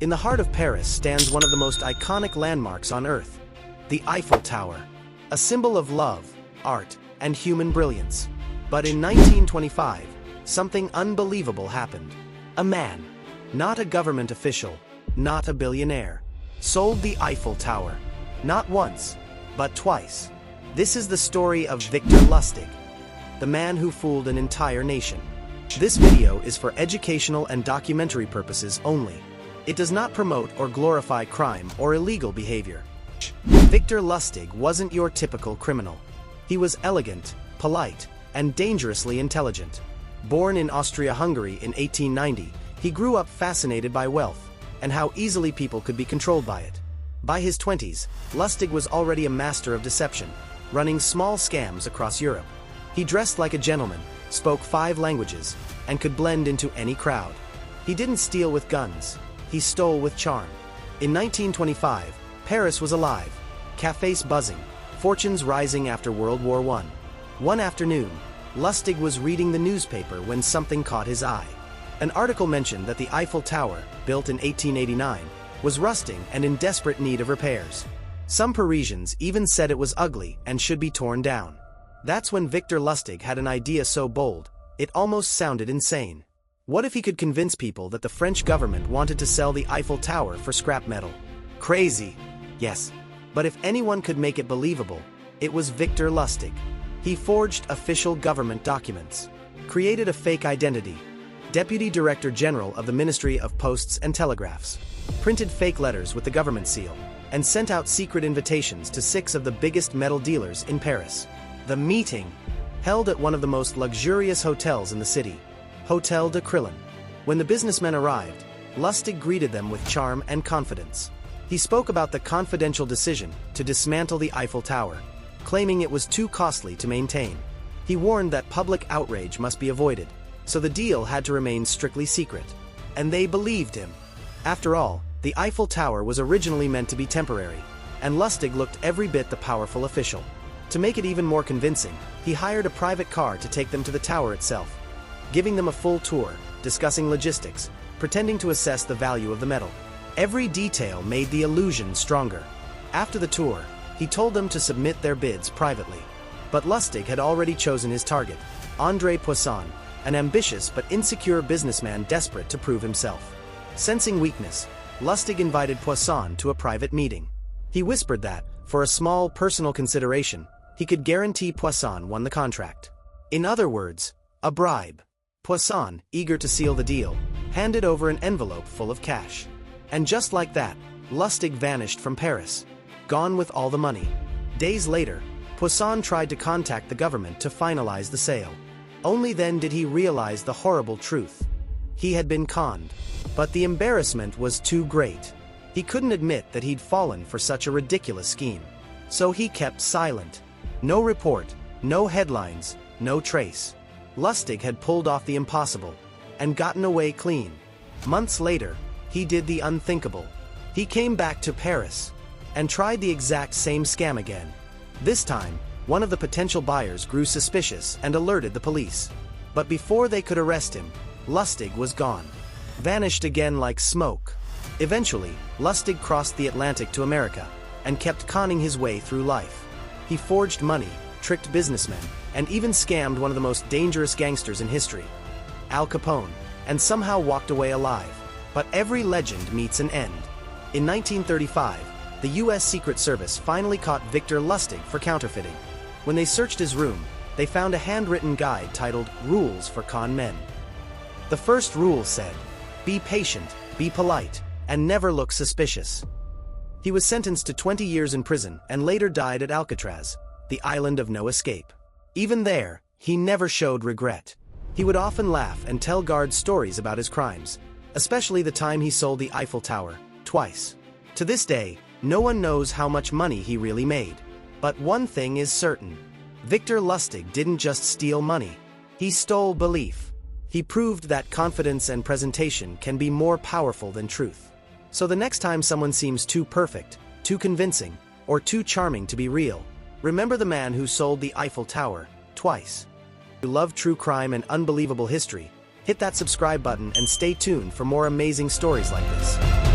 In the heart of Paris stands one of the most iconic landmarks on Earth, the Eiffel Tower, a symbol of love, art, and human brilliance. But in 1925, something unbelievable happened. A man, not a government official, not a billionaire, sold the Eiffel Tower. Not once, but twice. This is the story of Victor Lustig, the man who fooled an entire nation. This video is for educational and documentary purposes only. It does not promote or glorify crime or illegal behavior. Victor Lustig wasn't your typical criminal. He was elegant, polite, and dangerously intelligent. Born in Austria-Hungary in 1890, he grew up fascinated by wealth and how easily people could be controlled by it. By his 20s, Lustig was already a master of deception, running small scams across Europe. He dressed like a gentleman, spoke 5 languages, and could blend into any crowd. He didn't steal with guns. He stole with charm. In 1925, Paris was alive, cafes buzzing, fortunes rising after World War I. One afternoon, Lustig was reading the newspaper when something caught his eye. An article mentioned that the Eiffel Tower, built in 1889, was rusting and in desperate need of repairs. Some Parisians even said it was ugly and should be torn down. That's when Victor Lustig had an idea so bold, it almost sounded insane. What if he could convince people that the French government wanted to sell the Eiffel Tower for scrap metal? Crazy, yes. But if anyone could make it believable, it was Victor Lustig. He forged official government documents, created a fake identity, Deputy Director General of the Ministry of Posts and Telegraphs, printed fake letters with the government seal, and sent out secret invitations to 6 of the biggest metal dealers in Paris. The meeting, held at one of the most luxurious hotels in the city, Hotel de Crillon. When the businessmen arrived, Lustig greeted them with charm and confidence. He spoke about the confidential decision to dismantle the Eiffel Tower, claiming it was too costly to maintain. He warned that public outrage must be avoided, so the deal had to remain strictly secret. And they believed him. After all, the Eiffel Tower was originally meant to be temporary, and Lustig looked every bit the powerful official. To make it even more convincing, he hired a private car to take them to the tower itself, giving them a full tour, discussing logistics, pretending to assess the value of the metal. Every detail made the illusion stronger. After the tour, he told them to submit their bids privately. But Lustig had already chosen his target, André Poisson, an ambitious but insecure businessman desperate to prove himself. Sensing weakness, Lustig invited Poisson to a private meeting. He whispered that, for a small personal consideration, he could guarantee Poisson won the contract. In other words, a bribe. Poisson, eager to seal the deal, handed over an envelope full of cash. And just like that, Lustig vanished from Paris, gone with all the money. Days later, Poisson tried to contact the government to finalize the sale. Only then did he realize the horrible truth. He had been conned. But the embarrassment was too great. He couldn't admit that he'd fallen for such a ridiculous scheme. So he kept silent. No report, no headlines, no trace. Lustig had pulled off the impossible and gotten away clean. Months later, he did the unthinkable. He came back to Paris and tried the exact same scam again. This time, one of the potential buyers grew suspicious and alerted the police. But before they could arrest him, Lustig was gone. Vanished again like smoke. Eventually, Lustig crossed the Atlantic to America and kept conning his way through life. He forged money, tricked businessmen, and even scammed one of the most dangerous gangsters in history, Al Capone, and somehow walked away alive. But every legend meets an end. In 1935, the U.S. Secret Service finally caught Victor Lustig for counterfeiting. When they searched his room, they found a handwritten guide titled Rules for Con Men. The first rule said, "Be patient, be polite, and never look suspicious." He was sentenced to 20 years in prison and later died at Alcatraz, the island of no escape. Even there, he never showed regret. He would often laugh and tell guards stories about his crimes, especially the time he sold the Eiffel Tower, twice. To this day, no one knows how much money he really made. But one thing is certain. Victor Lustig didn't just steal money. He stole belief. He proved that confidence and presentation can be more powerful than truth. So the next time someone seems too perfect, too convincing, or too charming to be real, remember the man who sold the Eiffel Tower twice. If you love true crime and unbelievable history, hit that subscribe button and stay tuned for more amazing stories like this.